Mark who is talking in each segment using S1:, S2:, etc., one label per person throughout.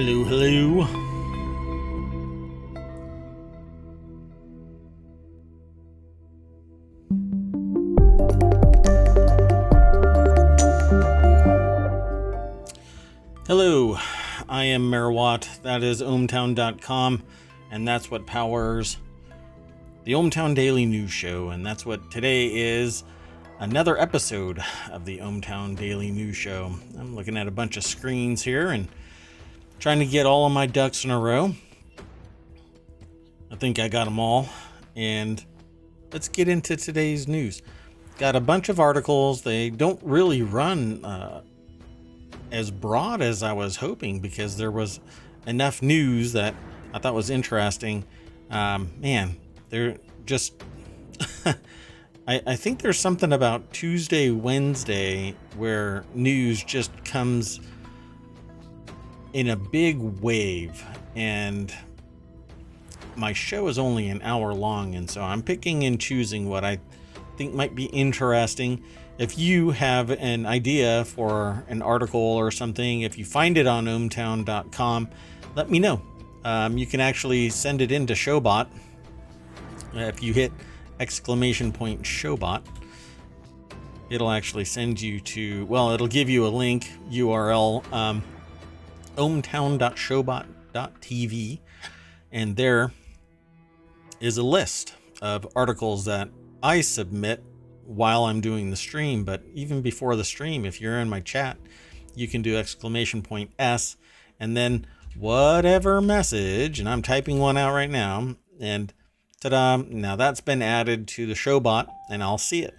S1: Hello, hello. Hello, I am Merwatt. That is ohmTown.com, and that's what powers the ohmTown Daily News Show. And that's what today is, another episode of the ohmTown Daily News Show. I'm looking at a bunch of screens here and trying to get all of my ducks in a row. I think I got them all, and let's get into today's news. Got a bunch of articles. They don't really run as broad as I was hoping because there was enough news that I thought was interesting. They're just I think there's something about Tuesday, Wednesday where news just comes in a big wave, and my show is only an hour long, and so I'm picking and choosing what I think might be interesting. If you have an idea for an article or something, if you find it on ohmTown.com, let me know. You can actually send it into Showbot. If you hit ! Showbot, it'll actually send you to, well, it'll give you a link URL, ohmTown.showbot.tv, and there is a list of articles that I submit while I'm doing the stream. But even before the stream, if you're in my chat, you can do ! S and then whatever message, and I'm typing one out right now, and ta-da, now that's been added to the Showbot, and I'll see it.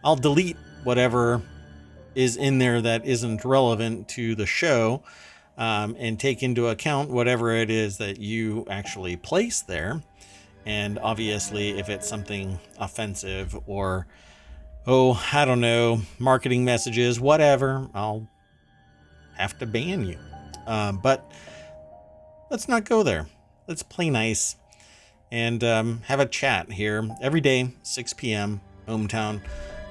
S1: I'll delete whatever is in there that isn't relevant to the show, and take into account whatever it is that you actually place there. And obviously, if it's something offensive or, I don't know, marketing messages, whatever, I'll have to ban you. But let's not go there. Let's play nice and have a chat here every day, 6 p.m., ohmTown.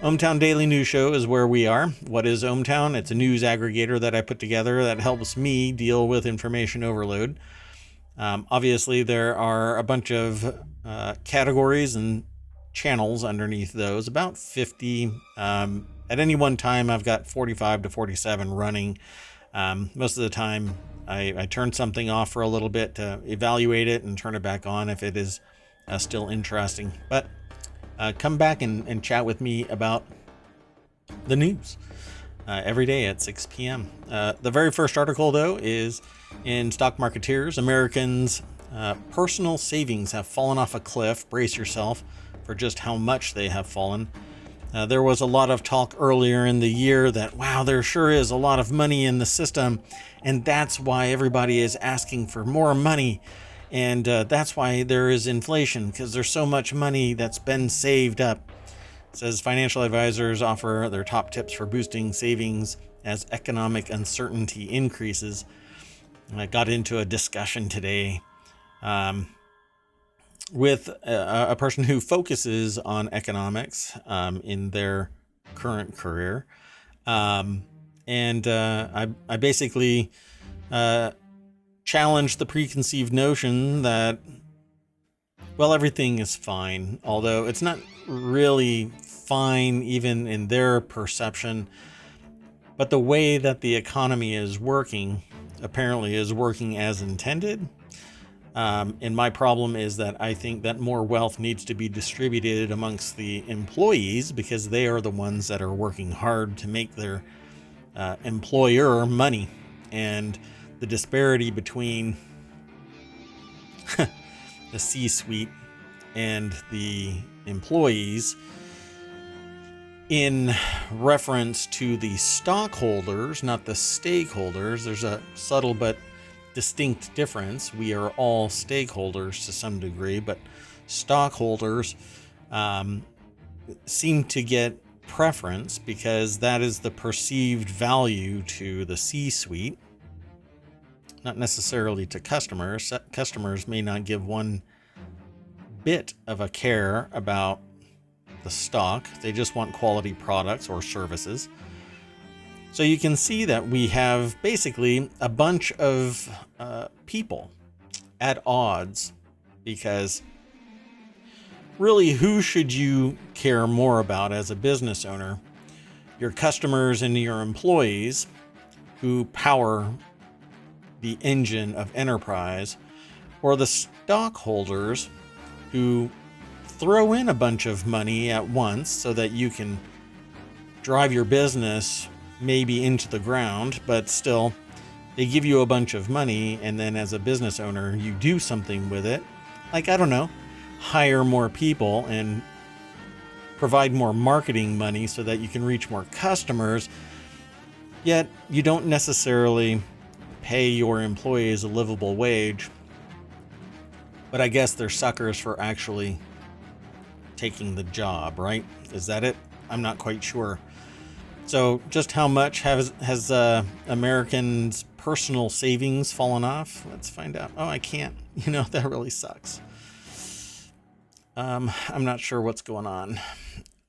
S1: ohmTown Daily News Show is where we are. What is ohmTown? It's a news aggregator that I put together that helps me deal with information overload. Obviously, there are a bunch of categories and channels underneath those, about 50. At any one time, I've got 45 to 47 running. Most of the time, I turn something off for a little bit to evaluate it and turn it back on if it is still interesting. But come back and chat with me about the news every day at 6 p.m. The very first article, though, is in Stock Marketeers. Americans' personal savings have fallen off a cliff. Brace yourself for just how much they have fallen. There was a lot of talk earlier in the year that, wow, there sure is a lot of money in the system, and that's why everybody is asking for more money, and that's why there is inflation, because there's so much money that's been saved up. It says financial advisors offer their top tips for boosting savings as economic uncertainty increases. And I got into a discussion today with a person who focuses on economics in their current career. I basically challenged the preconceived notion that, well, everything is fine, although it's not really fine even in their perception. But the way that the economy is working apparently is working as intended. And my problem is that I think that more wealth needs to be distributed amongst the employees, because they are the ones that are working hard to make their employer money. And the disparity between the C-suite and the employees in reference to the stockholders, not the stakeholders. There's a subtle but distinct difference. We are all stakeholders to some degree, but stockholders seem to get preference because that is the perceived value to the C-suite, not necessarily to customers. Customers may not give one bit of a care about the stock. They just want quality products or services. So you can see that we have basically a bunch of people at odds, because really, who should you care more about as a business owner? Your customers and your employees, who power the engine of enterprise, or the stockholders who throw in a bunch of money at once so that you can drive your business maybe into the ground, but still they give you a bunch of money, and then as a business owner you do something with it, like, I don't know, hire more people and provide more marketing money so that you can reach more customers, yet you don't necessarily pay your employees a livable wage. But I guess they're suckers for actually taking the job, right? Is that it? I'm not quite sure. So just how much has Americans' personal savings fallen off? Let's find out. Oh, I can't. That really sucks. I'm not sure what's going on,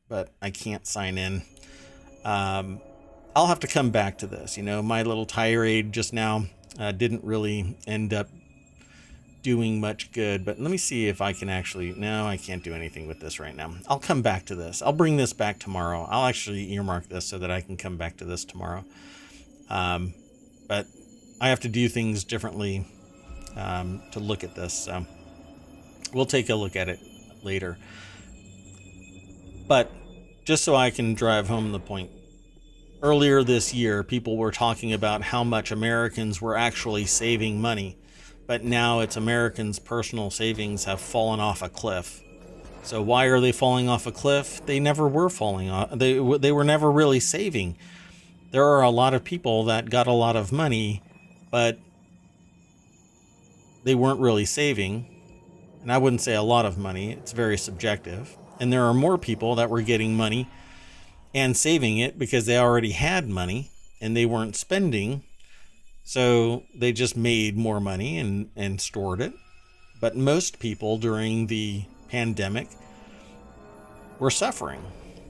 S1: but I can't sign in. I'll have to come back to this. My little tirade just now didn't really end up doing much good, but let me see if I can actually... No, I can't do anything with this right now. I'll come back to this. I'll bring this back tomorrow. I'll actually earmark this so that I can come back to this tomorrow. But I have to do things differently to look at this, so we'll take a look at it later. But just so I can drive home the point, earlier this year, people were talking about how much Americans were actually saving money, but now it's Americans' personal savings have fallen off a cliff. So why are they falling off a cliff? They never were falling off. They were never really saving. There are a lot of people that got a lot of money, but they weren't really saving. And I wouldn't say a lot of money. It's very subjective. And there are more people that were getting money and saving it because they already had money and they weren't spending. So they just made more money and stored it. But most people during the pandemic were suffering.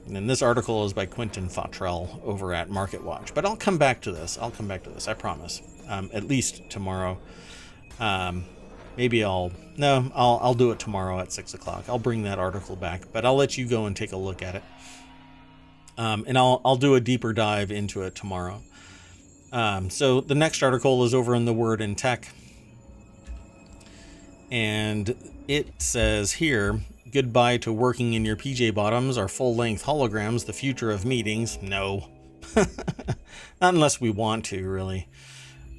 S1: And this article is by Quentin Fottrell over at MarketWatch. But I'll come back to this. I promise. At least tomorrow. Maybe I'll do it tomorrow at 6 o'clock. I'll bring that article back, but I'll let you go and take a look at it. And I'll do a deeper dive into it tomorrow. So the next article is over in the Word in Tech. And it says here, goodbye to working in your PJ bottoms or full-length holograms, the future of meetings. No. Not unless we want to, really.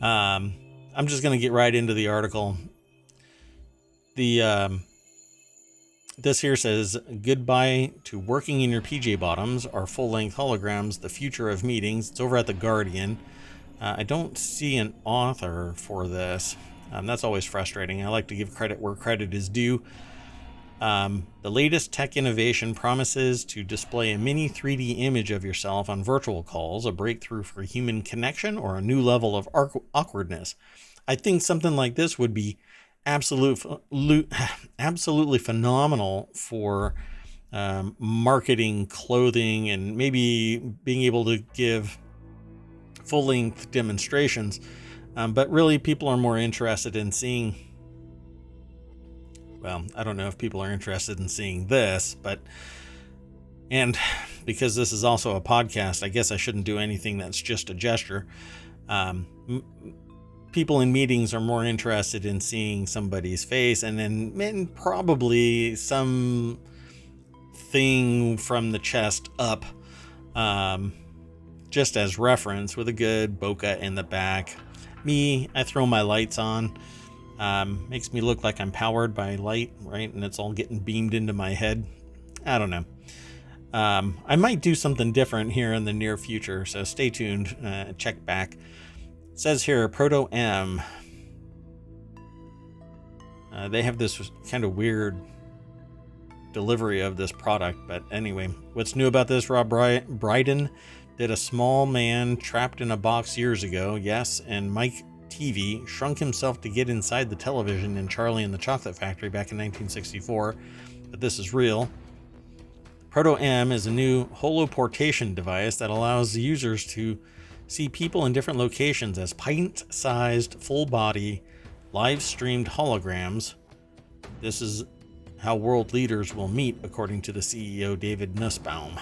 S1: I'm just going to get right into the article. This here says, goodbye to working in your PJ bottoms or full-length holograms, the future of meetings. It's over at The Guardian. I don't see an author for this. That's always frustrating. I like to give credit where credit is due. The latest tech innovation promises to display a mini 3D image of yourself on virtual calls, a breakthrough for human connection, or a new level of awkwardness. I think something like this would be absolutely phenomenal for marketing clothing and maybe being able to give full-length demonstrations. But really, people are more interested in seeing... Well, I don't know if people are interested in seeing this, but... And because this is also a podcast, I guess I shouldn't do anything that's just a gesture. People in meetings are more interested in seeing somebody's face and then probably some thing from the chest up, just as reference, with a good bokeh in the back. Me, I throw my lights on. Makes me look like I'm powered by light, right? And it's all getting beamed into my head. I don't know. I might do something different here in the near future, so stay tuned. Check back. It says here, Proto M. They have this kind of weird delivery of this product, but anyway, what's new about this? Rob Brydon did A Small Man Trapped in a Box years ago, yes, and Mike TV shrunk himself to get inside the television in Charlie and the Chocolate Factory back in 1964, but this is real. Proto M is a new holoportation device that allows the users to see people in different locations as pint-sized, full-body, live-streamed holograms. This is how world leaders will meet, according to the CEO, David Nussbaum.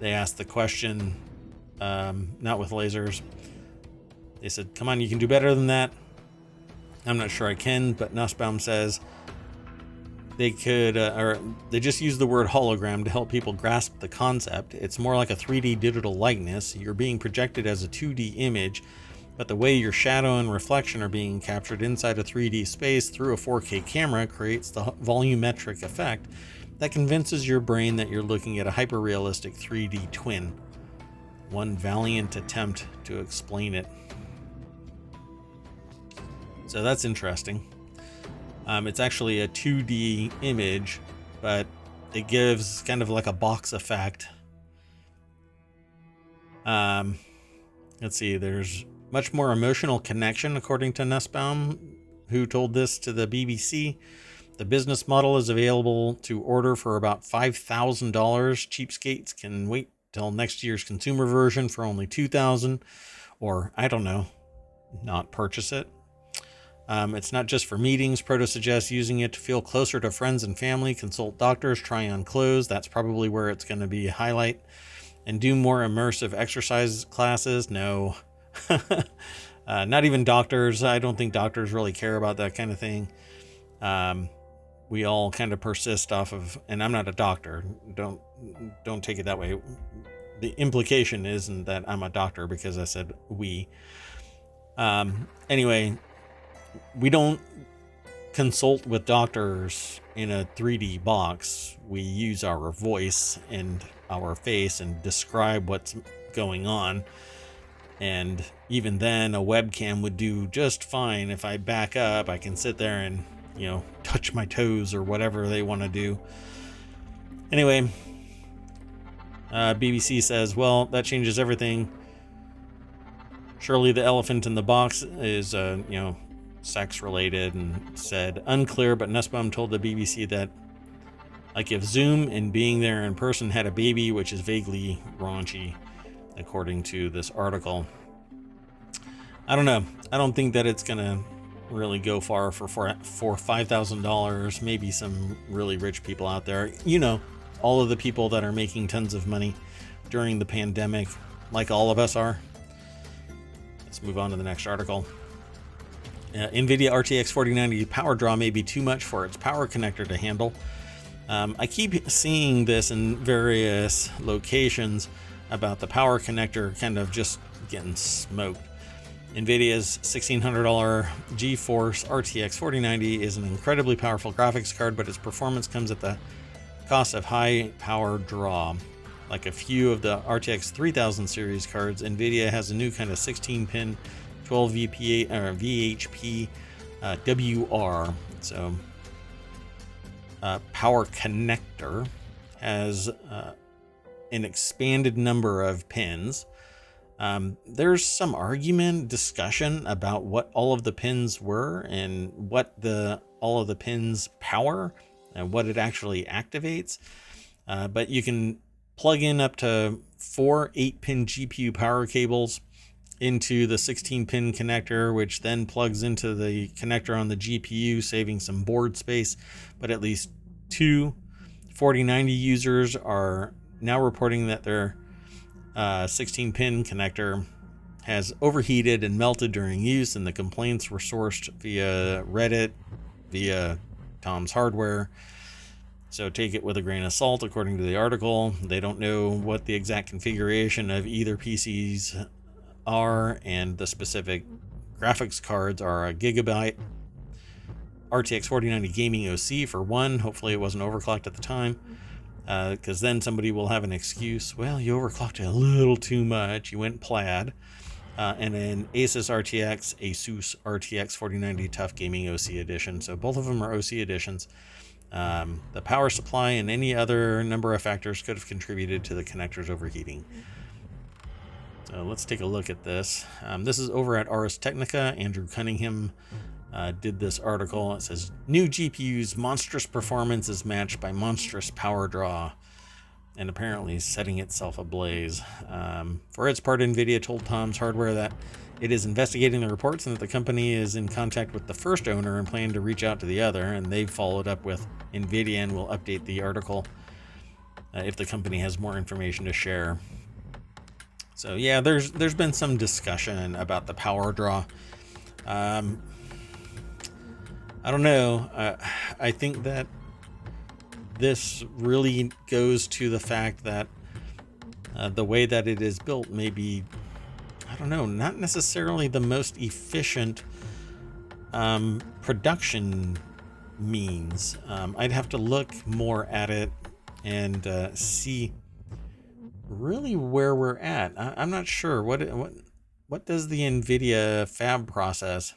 S1: They asked the question, not with lasers. They said, come on, you can do better than that. I'm not sure I can, but Nussbaum says they could, or they just use the word hologram to help people grasp the concept. It's more like a 3D digital likeness. You're being projected as a 2D image, but the way your shadow and reflection are being captured inside a 3D space through a 4K camera creates the volumetric effect that convinces your brain that you're looking at a hyper-realistic 3D twin. One valiant attempt to explain it. So that's interesting. It's actually a 2D image, but it gives kind of like a box effect. Let's see, there's much more emotional connection, according to Nussbaum, who told this to the BBC. The business model is available to order for about $5,000. Cheapskates can wait till next year's consumer version for only $2,000, or I don't know, not purchase it. It's not just for meetings. Proto suggests using it to feel closer to friends and family, consult doctors, try on clothes. That's probably where it's going to be a highlight. And do more immersive exercise classes. No, not even doctors. I don't think doctors really care about that kind of thing. We all kind of persist off of, and I'm not a doctor. Don't take it that way. The implication isn't that I'm a doctor because I said we. Anyway, we don't consult with doctors in a 3D box. We use our voice and our face and describe what's going on. And even then, a webcam would do just fine. If I back up, I can sit there and, touch my toes or whatever they want to do. Anyway, BBC says, well, that changes everything. Surely the elephant in the box is, sex related, and said unclear, but Nussbaum told the BBC that like if Zoom and being there in person had a baby, which is vaguely raunchy, according to this article. I don't know. I don't think that it's gonna really go far for $5,000. Maybe some really rich people out there, all of the people that are making tons of money during the pandemic, like all of us are. Let's move on to the next article. NVIDIA RTX 4090 power draw may be too much for its power connector to handle. I keep seeing this in various locations about the power connector kind of just getting smoked. NVIDIA's $1,600 GeForce RTX 4090 is an incredibly powerful graphics card, but its performance comes at the cost of high power draw. Like a few of the RTX 3000 series cards, NVIDIA has a new kind of 16-pin 12 VPA or VHP WR. So power connector has an expanded number of pins. There's some discussion about what all of the pins were and what all of the pins power and what it actually activates. But you can plug in up to 4 8-pin GPU power cables into the 16-pin connector, which then plugs into the connector on the GPU, saving some board space. But at least 2 4090 users are now reporting that their 16-pin connector has overheated and melted during use, and the complaints were sourced via Reddit, via Tom's Hardware. So take it with a grain of salt, according to the article. They don't know what the exact configuration of either PCs are, and the specific graphics cards are a gigabyte RTX 4090 gaming OC for one. Hopefully it wasn't overclocked at the time, because then somebody will have an excuse. Well, you overclocked it a little too much. You went plaid. And an Asus RTX 4090 Tough Gaming OC Edition. So both of them are OC editions. The power supply and any other number of factors could have contributed to the connectors overheating. So let's take a look at this. This is over at Ars Technica. Andrew Cunningham did this article. It says, new GPU's monstrous performance is matched by monstrous power draw. and apparently is setting itself ablaze. For its part, NVIDIA told Tom's Hardware that it is investigating the reports and that the company is in contact with the first owner and plan to reach out to the other, and they've followed up with NVIDIA and will update the article if the company has more information to share. So yeah, there's been some discussion about the power draw. I don't know. I think that this really goes to the fact that the way that it is built may be, I don't know, not necessarily the most efficient production means. I'd have to look more at it and see really where we're at. I'm not sure. What does the NVIDIA fab process?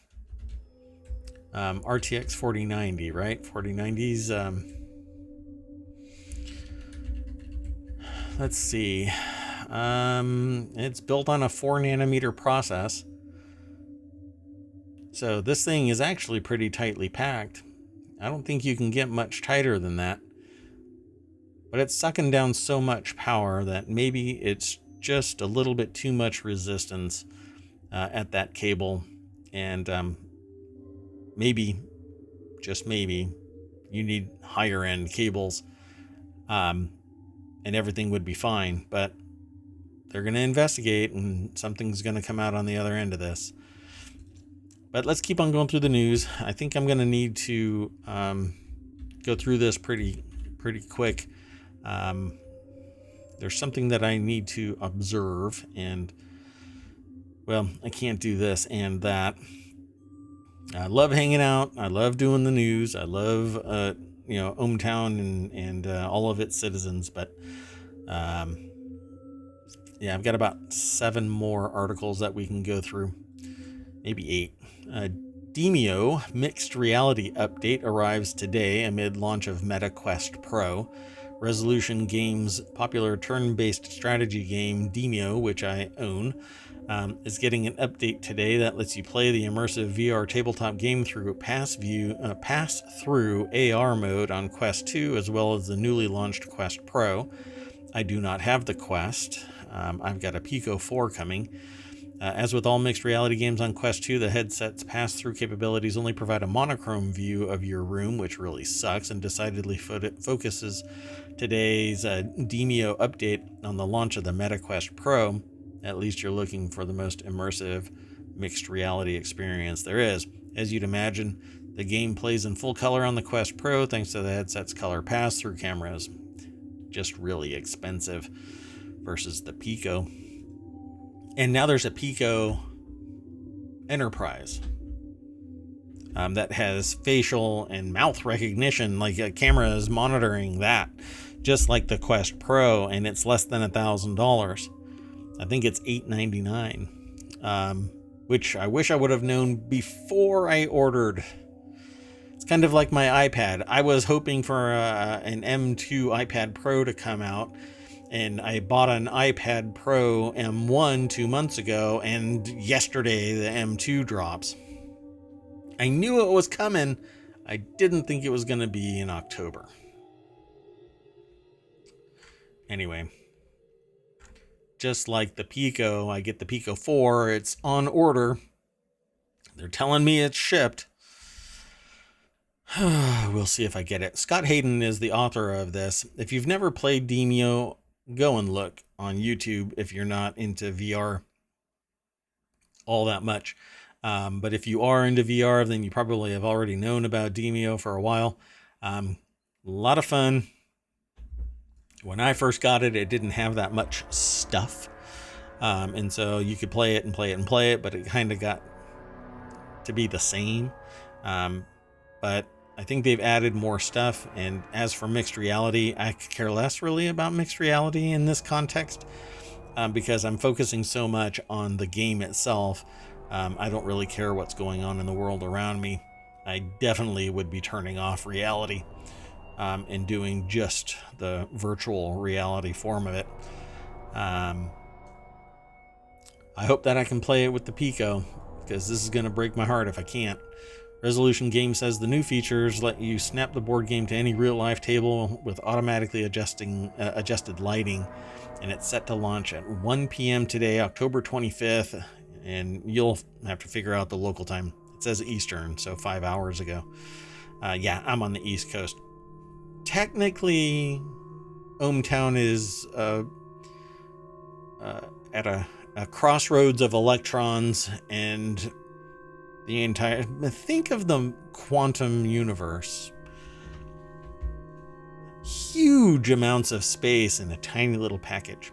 S1: RTX 4090, right? 4090s. Let's see. It's built on a 4nm process. So this thing is actually pretty tightly packed. I don't think you can get much tighter than that. But it's sucking down so much power that maybe it's just a little bit too much resistance at that cable. And maybe, just maybe, you need higher end cables. And everything would be fine, but they're going to investigate and something's going to come out on the other end of this. But let's keep on going through the news. I think I'm going to need to go through this pretty quick. There's something that I need to observe, and well, I can't do this and that. I love hanging out. I love doing the news. I love ohmTown and all of its citizens, but yeah, I've got about 7 more articles that we can go through, maybe 8. Demio mixed reality update arrives today amid launch of Meta Quest Pro. Resolution Games' popular turn-based strategy game Demio, which I own, is getting an update today that lets you play the immersive VR tabletop game through pass-through AR mode on Quest 2, as well as the newly launched Quest Pro. I do not have the Quest. I've got a Pico 4 coming. As with all mixed reality games on Quest 2, the headset's pass-through capabilities only provide a monochrome view of your room, which really sucks and decidedly focuses today's Demio update on the launch of the Meta Quest Pro. At least you're looking for the most immersive mixed reality experience there is. As you'd imagine, the game plays in full color on the Quest Pro thanks to the headset's color pass-through cameras. Just really expensive versus the Pico. And now there's a Pico Enterprise that has facial and mouth recognition, like a camera is monitoring that, just like the Quest Pro, and it's less than $1,000. I think it's $899, which I wish I would have known before I ordered. It's kind of like my iPad. I was hoping for an M2 iPad Pro to come out, and I bought an iPad Pro M1 2 months ago, and yesterday the M2 drops. I knew it was coming. I didn't think it was going to be in October. Anyway, just like the Pico, I get the Pico 4. It's on order. They're telling me it's shipped. We'll see if I get it. Scott Hayden is the author of this. If you've never played Demio, go and look on YouTube if you're not into VR all that much. But if you are into VR, then you probably have already known about Demio for a while. A lot of fun. When I first got it, it didn't have that much stuff. And so you could play it and play it and play it, but it kind of got to be the same. But I think they've added more stuff. And as for mixed reality, I could care less really about mixed reality in this context, because I'm focusing so much on the game itself. I don't really care what's going on in the world around me. I definitely would be turning off reality and doing just the virtual reality form of it. I hope that I can play it with the Pico, because this is going to break my heart if I can't. Resolution Game says the new features let you snap the board game to any real-life table with automatically adjusted lighting, and it's set to launch at 1 p.m. today, October 25th, and you'll have to figure out the local time. It says Eastern, so 5 hours ago. Yeah, I'm on the East Coast. Technically, ohmTown is at a crossroads of electrons and the entire... Think of the quantum universe. Huge amounts of space in a tiny little package.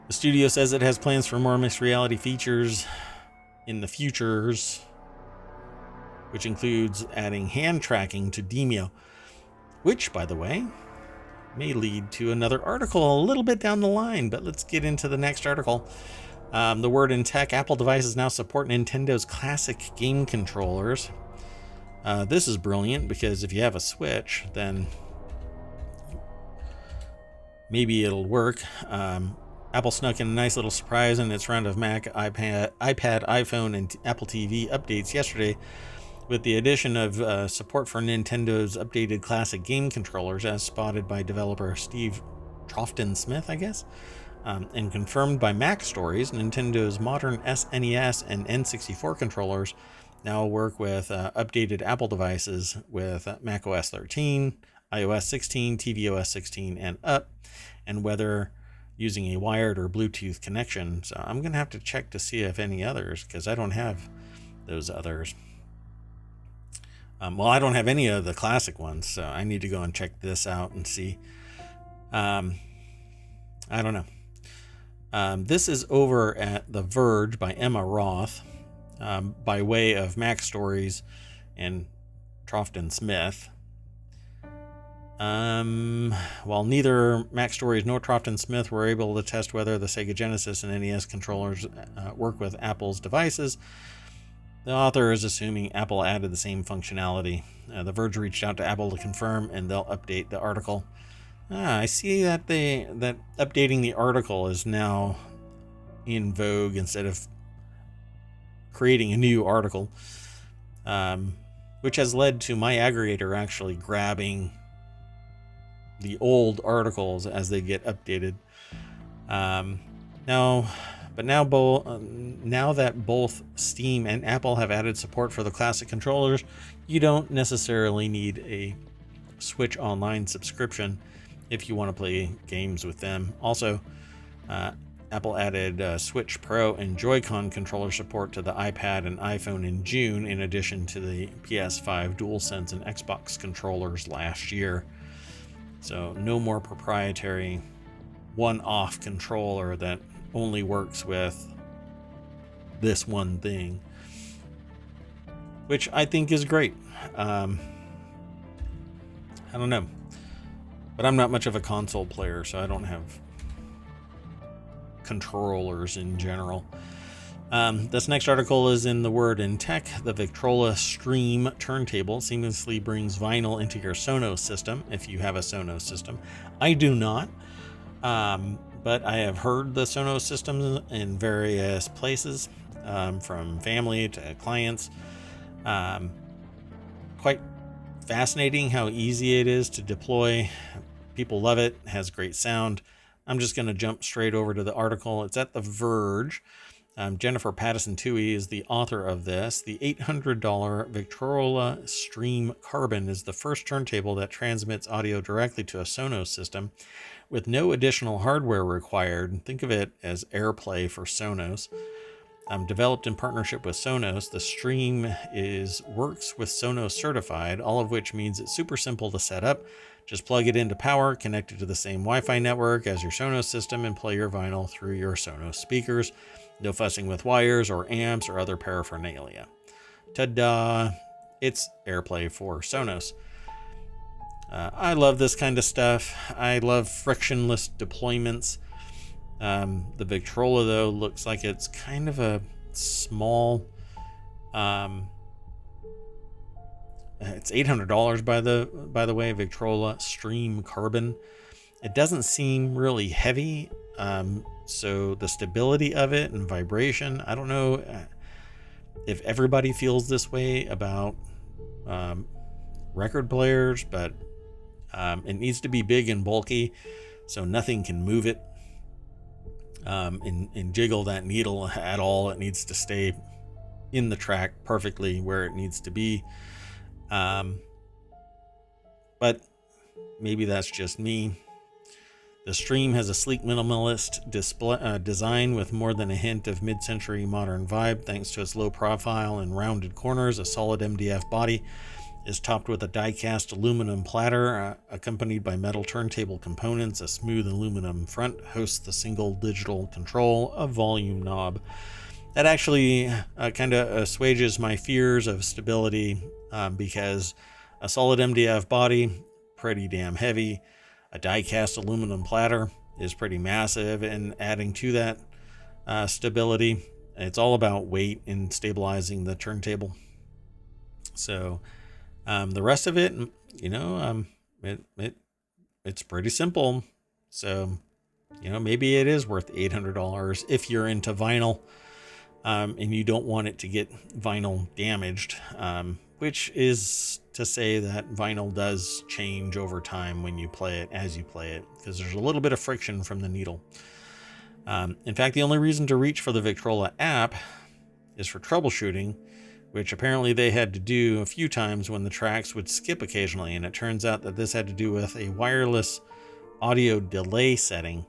S1: The studio says it has plans for more mixed reality features in the futures, which includes adding hand tracking to Demio, which, by the way, may lead to another article a little bit down the line, but let's get into the next article. The word in tech, Apple devices now support Nintendo's classic game controllers. This is brilliant because if you have a Switch, then maybe it'll work. Apple snuck in a nice little surprise in its round of Mac, iPad, iPhone, and Apple TV updates yesterday with the addition of support for Nintendo's updated classic game controllers, as spotted by developer Steve Troughton-Smith, I guess. And confirmed by Mac Stories, Nintendo's modern SNES and N64 controllers now work with updated Apple devices with macOS 13, iOS 16, tvOS 16, and up, and whether using a wired or Bluetooth connection. So I'm going to have to check to see if any others, because I don't have those others. Well, I don't have any of the classic ones, so I need to go and check this out and see. I don't know. This is over at The Verge by Emma Roth, by way of Mac Stories and Troughton-Smith. While neither Mac Stories nor Troughton-Smith were able to test whether the Sega Genesis and NES controllers work with Apple's devices, the author is assuming Apple added the same functionality. The Verge reached out to Apple to confirm, and they'll update the article. I see that that updating the article is now in vogue instead of creating a new article, which has led to my aggregator actually grabbing the old articles as they get updated. Now that both Steam and Apple have added support for the classic controllers, you don't necessarily need a Switch Online subscription if you want to play games with them. Also, Apple added Switch Pro and Joy-Con controller support to the iPad and iPhone in June, in addition to the PS5, DualSense, and Xbox controllers last year. So no more proprietary one-off controller that only works with this one thing, which I think is great. I don't know, but I'm not much of a console player, so I don't have controllers in general. This next article is in The Word in Tech. The Victrola Stream turntable seamlessly brings vinyl into your Sonos system, if you have a Sonos system. I do not, but I have heard the Sonos systems in various places, from family to clients. Quite fascinating how easy it is to deploy. People love it. It has great sound. I'm just going to jump straight over to the article. It's at The Verge. Jennifer Pattison-Toohey is the author of this. The $800 Victrola Stream Carbon is the first turntable that transmits audio directly to a Sonos system with no additional hardware required. Think of it as AirPlay for Sonos. Developed in partnership with Sonos, the Stream works with Sonos certified, all of which means it's super simple to set up. Just plug it into power, connect it to the same Wi-Fi network as your Sonos system, and play your vinyl through your Sonos speakers. No fussing with wires or amps or other paraphernalia. Ta-da! It's AirPlay for Sonos. I love this kind of stuff. I love frictionless deployments. The Victrola, though, looks like it's kind of a small... it's $800 by the way, Victrola Stream Carbon. It doesn't seem really heavy, so the stability of it and vibration, I don't know. if everybody feels this way about record players, but it needs to be big and bulky so nothing can move it and jiggle that needle at all. It needs to stay in the track perfectly where it needs to be. But maybe that's just me. The stream has a sleek minimalist design with more than a hint of mid-century modern vibe thanks to its low profile and rounded corners. A solid MDF body is topped with a die-cast aluminum platter accompanied by metal turntable components. A smooth aluminum front hosts the single digital control, a volume knob. That actually kind of assuages my fears of stability because a solid MDF body, pretty damn heavy. A die-cast aluminum platter is pretty massive, and adding to that stability, it's all about weight and stabilizing the turntable. So the rest of it, it's pretty simple. So, maybe it is worth $800 if you're into vinyl and you don't want it to get vinyl damaged, which is to say that vinyl does change over time when you play it, as you play it, because there's a little bit of friction from the needle. In fact, the only reason to reach for the Victrola app is for troubleshooting, which apparently they had to do a few times when the tracks would skip occasionally, and it turns out that this had to do with a wireless audio delay setting.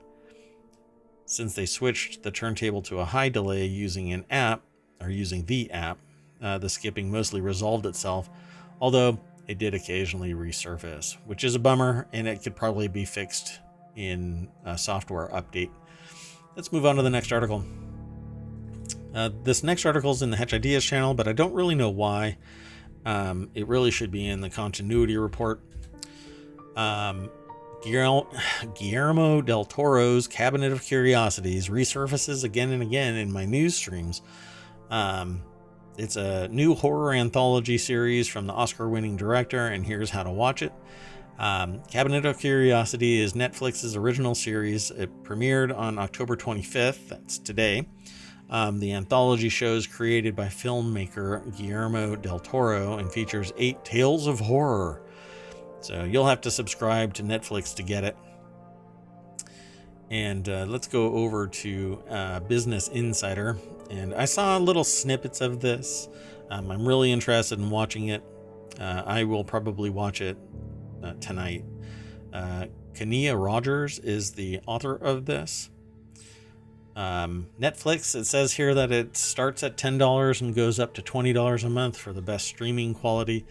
S1: Since they switched the turntable to a high delay using the app, the skipping mostly resolved itself, although it did occasionally resurface, which is a bummer, and it could probably be fixed in a software update. Let's move on to the next article. This next article is in the Hatch Ideas channel, but I don't really know why. It really should be in the continuity report. Guillermo del Toro's Cabinet of Curiosities resurfaces again and again in my news streams. It's a new horror anthology series from the Oscar-winning director, and here's how to watch it. Cabinet of Curiosity is Netflix's original series. It premiered on October 25th, that's today. The anthology show is created by filmmaker Guillermo del Toro and features 8 tales of horror. So you'll have to subscribe to Netflix to get it. And let's go over to Business Insider. And I saw little snippets of this. I'm really interested in watching it. I will probably watch it tonight. Kenia Rogers is the author of this. Netflix, it says here that it starts at $10 and goes up to $20 a month for the best streaming quality.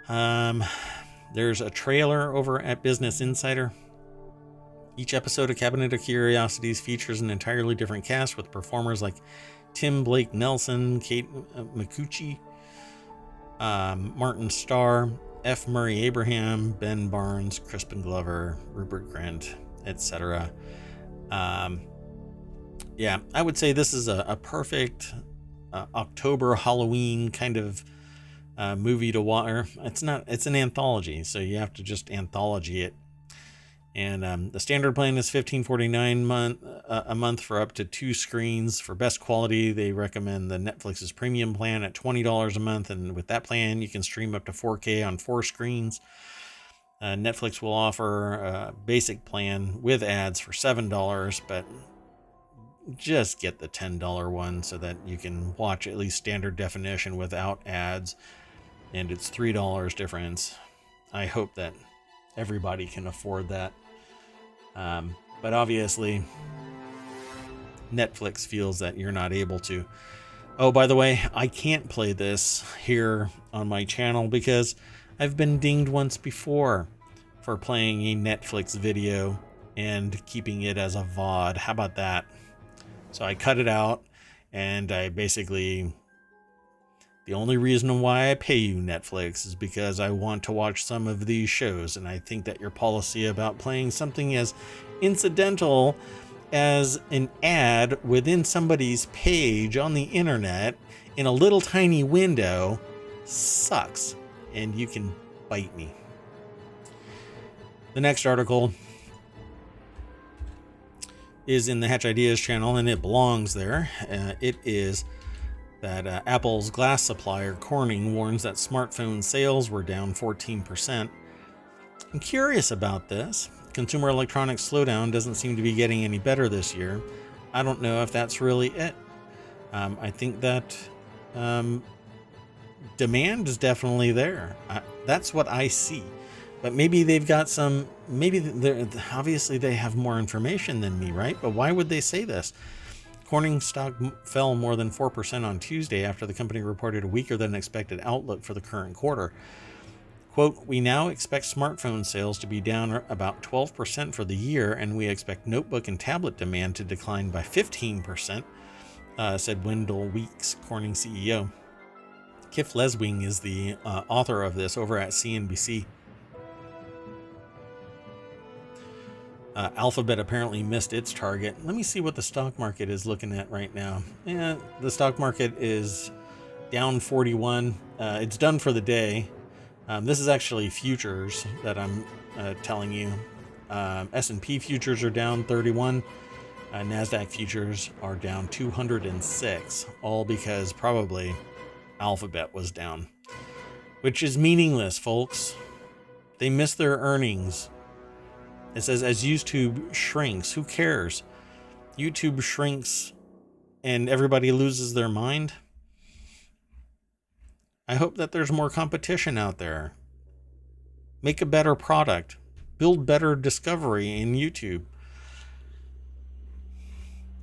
S1: There's a trailer over at Business Insider. Each episode of Cabinet of Curiosities features an entirely different cast with performers like Tim Blake Nelson, Kate Micucci, Martin Starr, F. Murray Abraham, Ben Barnes, Crispin Glover, Rupert Grint, etc. Yeah, I would say this is a perfect October Halloween kind of movie to watch. It's an anthology, so you have to just anthology it. And the standard plan is $15.49 a month for up to 2 screens. For best quality, they recommend the Netflix's premium plan at $20 a month, and with that plan, you can stream up to 4K on 4 screens. Netflix will offer a basic plan with ads for $7, but just get the $10 one so that you can watch at least standard definition without ads, and it's $3 difference. I hope that everybody can afford that. But obviously, Netflix feels that you're not able to. Oh, by the way, I can't play this here on my channel because I've been dinged once before for playing a Netflix video and keeping it as a VOD. How about that? So I cut it out, and I basically... The only reason why I pay you, Netflix, is because I want to watch some of these shows, and I think that your policy about playing something as incidental as an ad within somebody's page on the internet in a little tiny window sucks, and you can bite me. The next article is in the Hatch Ideas channel, and it belongs there. It is that Apple's glass supplier Corning warns that smartphone sales were down 14%. I'm curious about this. Consumer electronics slowdown doesn't seem to be getting any better this year. I don't know if that's really it. I think that demand is definitely there. That's what I see. But maybe they've got some, obviously they have more information than me, right? But why would they say this? Corning stock fell more than 4% on Tuesday after the company reported a weaker than expected outlook for the current quarter. Quote, "We now expect smartphone sales to be down about 12% for the year, and we expect notebook and tablet demand to decline by 15%, said Wendell Weeks, Corning CEO. Kif Leswing is the author of this over at CNBC. Alphabet apparently missed its target. Let me see what the stock market is looking at right now. Yeah, the stock market is down 41. It's done for the day. This is actually futures that I'm telling you. S&P futures are down 31. NASDAQ futures are down 206, all because probably Alphabet was down, which is meaningless, folks. They missed their earnings. It says, as YouTube shrinks, who cares? YouTube shrinks and everybody loses their mind. I hope that there's more competition out there. Make a better product. Build better discovery in YouTube.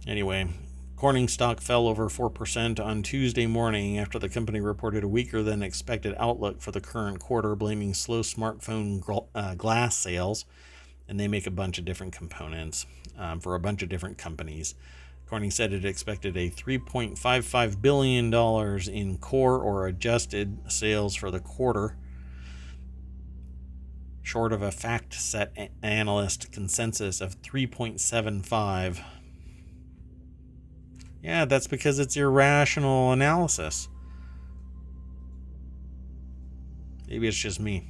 S1: Anyway, Corning stock fell over 4% on Tuesday morning after the company reported a weaker than expected outlook for the current quarter, blaming slow smartphone glass sales. And they make a bunch of different components for a bunch of different companies. Corning said it expected a $3.55 billion in core or adjusted sales for the quarter, short of a FactSet analyst consensus of 3.75. Yeah, that's because it's irrational analysis. Maybe it's just me.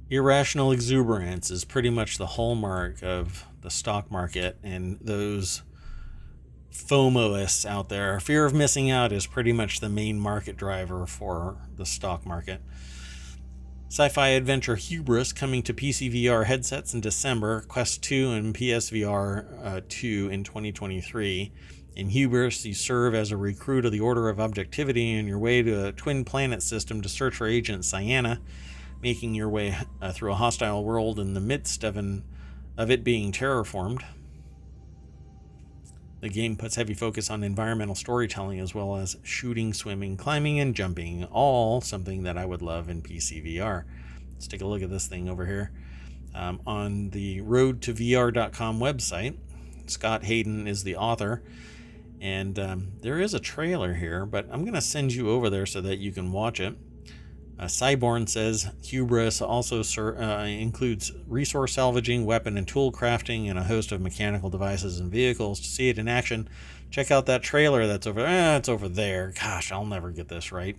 S1: Irrational exuberance is pretty much the hallmark of the stock market, and those FOMOists out there. Fear of missing out is pretty much the main market driver for the stock market. Sci-fi adventure Hubris coming to PC VR headsets in December, Quest 2 and PSVR 2 in 2023. In Hubris, you serve as a recruit of the Order of Objectivity on your way to a twin planet system to search for Agent Cyanna, making your way through a hostile world in the midst of it being terraformed. The game puts heavy focus on environmental storytelling as well as shooting, swimming, climbing, and jumping, all something that I would love in PC VR. Let's take a look at this thing over here. On the roadtovr.com website, Scott Hayden is the author, and there is a trailer here, but I'm going to send you over there so that you can watch it. Cyborn says Hubris also includes resource salvaging, weapon and tool crafting, and a host of mechanical devices and vehicles. To see it in action, check out that trailer that's over there. It's over there. Gosh, I'll never get this right.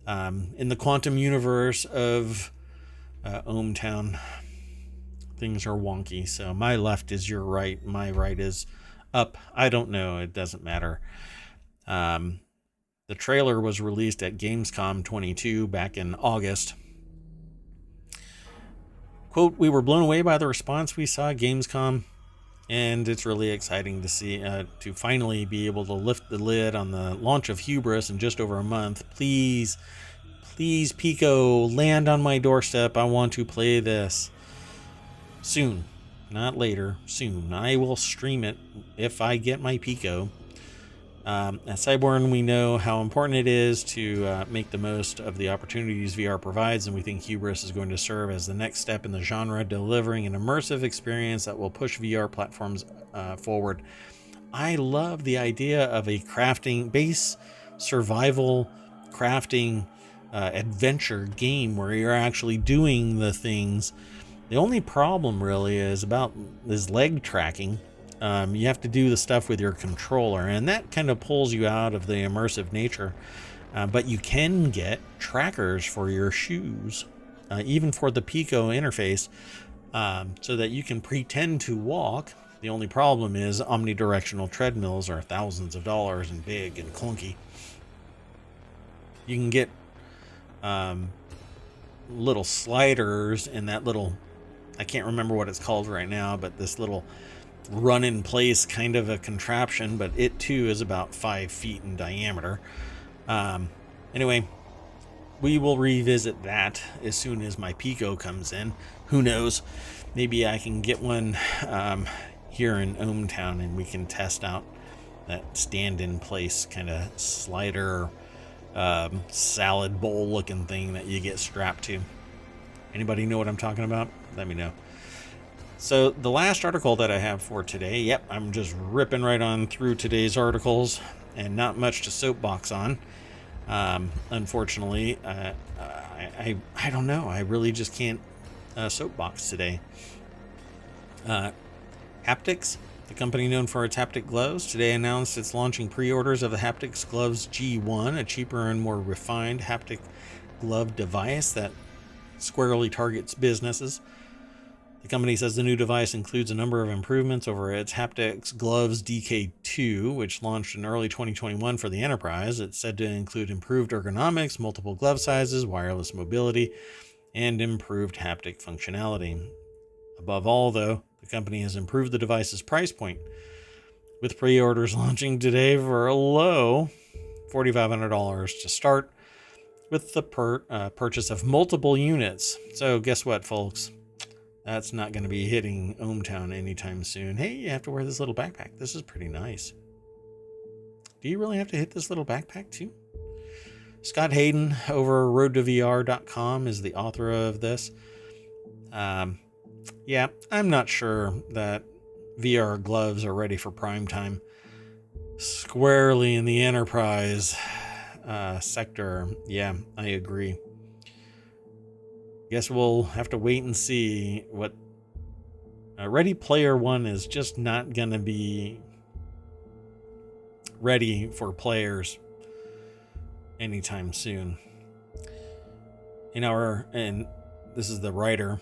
S1: In the quantum universe of ohmTown, things are wonky. So my left is your right. My right is up. I don't know. It doesn't matter. The trailer was released at Gamescom 22 back in August. Quote, "We were blown away by the response we saw at Gamescom, and it's really exciting to see, to finally be able to lift the lid on the launch of Hubris in just over a month. Please, Pico, land on my doorstep. I want to play this. Soon. Not later. Soon. I will stream it if I get my Pico. At Cyborn, we know how important it is to make the most of the opportunities VR provides, and we think Hubris is going to serve as the next step in the genre, delivering an immersive experience that will push VR platforms forward. I love the idea of a crafting, base survival crafting adventure game where you're actually doing the things. The only problem really is leg tracking. You have to do the stuff with your controller, and that kind of pulls you out of the immersive nature. But you can get trackers for your shoes, even for the Pico interface, so that you can pretend to walk The only problem is omnidirectional treadmills are thousands of dollars and big and clunky. You can get little sliders and that little, I can't remember what it's called right now, but this little run in place kind of a contraption, but it too is about 5 feet in diameter. Anyway, we will revisit that as soon as my Pico comes in. Who knows? Maybe I can get one here in ohmTown and we can test out that stand-in-place kind of slider, salad bowl looking thing that you get strapped to. Anybody know what I'm talking about? Let me know. So the last article that I have for today, yep, I'm just ripping right on through today's articles and not much to soapbox on. Unfortunately, I don't know. I really just can't soapbox today. Haptics, the company known for its haptic gloves, today announced it's launching pre-orders of the Haptics Gloves G1, a cheaper and more refined haptic glove device that squarely targets businesses. The company says the new device includes a number of improvements over its Haptics Gloves DK2, which launched in early 2021 for the enterprise. It's said to include improved ergonomics, multiple glove sizes, wireless mobility, and improved haptic functionality. Above all, though, the company has improved the device's price point, with pre-orders launching today for a low $4,500 to start, with the purchase of multiple units. So guess what, folks? That's not going to be hitting ohmTown anytime soon. Hey, you have to wear this little backpack. This is pretty nice. Do you really have to hit this little backpack too? Scott Hayden over roadtovr.com is the author of this. Yeah, I'm not sure that VR gloves are ready for prime time. Squarely in the enterprise sector. Yeah, I agree. Guess we'll have to wait and see what Ready Player One is just not going to be ready for players anytime soon. And this is the writer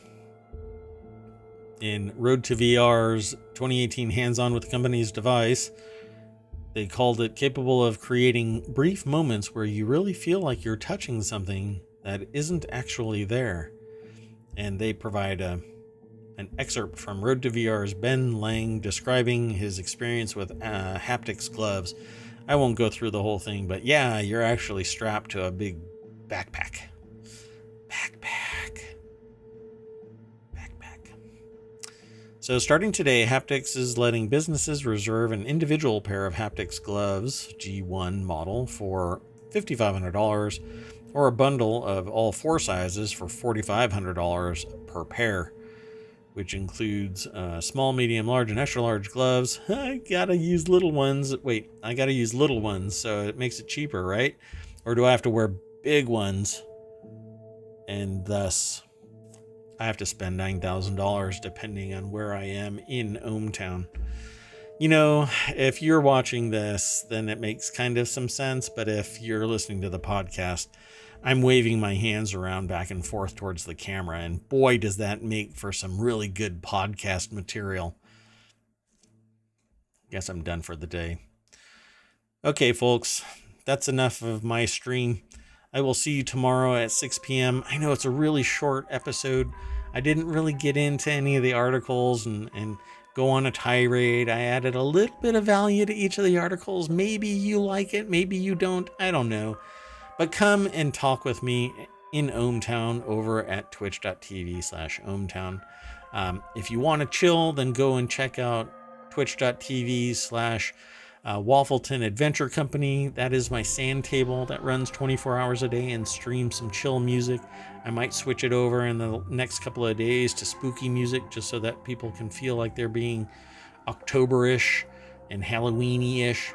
S1: in Road to VR's 2018 hands-on with the company's device. They called it capable of creating brief moments where you really feel like you're touching something that isn't actually there. And they provide an excerpt from Road to VR's Ben Lang describing his experience with haptics gloves. I won't go through the whole thing, but yeah, you're actually strapped to a big backpack. So starting today, Haptics is letting businesses reserve an individual pair of haptics gloves, G1 model, for $5,500, or a bundle of all 4 sizes for $4,500 per pair, which includes small, medium, large, and extra large gloves. I gotta use little ones. Wait, I gotta use little ones, so it makes it cheaper, right? Or do I have to wear big ones? And thus, I have to spend $9,000 depending on where I am in ohmTown. You know, if you're watching this, then it makes kind of some sense. But if you're listening to the podcast, I'm waving my hands around back and forth towards the camera. And boy, does that make for some really good podcast material. Guess I'm done for the day. Okay, folks, that's enough of my stream. I will see you tomorrow at 6 p.m. I know it's a really short episode. I didn't really get into any of the articles and go on a tirade. I added a little bit of value to each of the articles. Maybe you like it, maybe you don't. I don't know. But come and talk with me in ohmTown over at twitch.tv/ohmTown. If you want to chill, then go and check out twitch.tv/Waffleton Adventure Company. That is my sand table that runs 24 hours a day and streams some chill music. I might switch it over in the next couple of days to spooky music, just so that people can feel like they're being October-ish and Halloween-ish.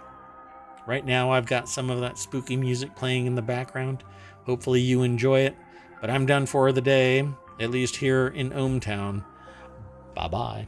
S1: Right now, I've got some of that spooky music playing in the background. Hopefully you enjoy it. But I'm done for the day, at least here in ohmTown. Bye-bye.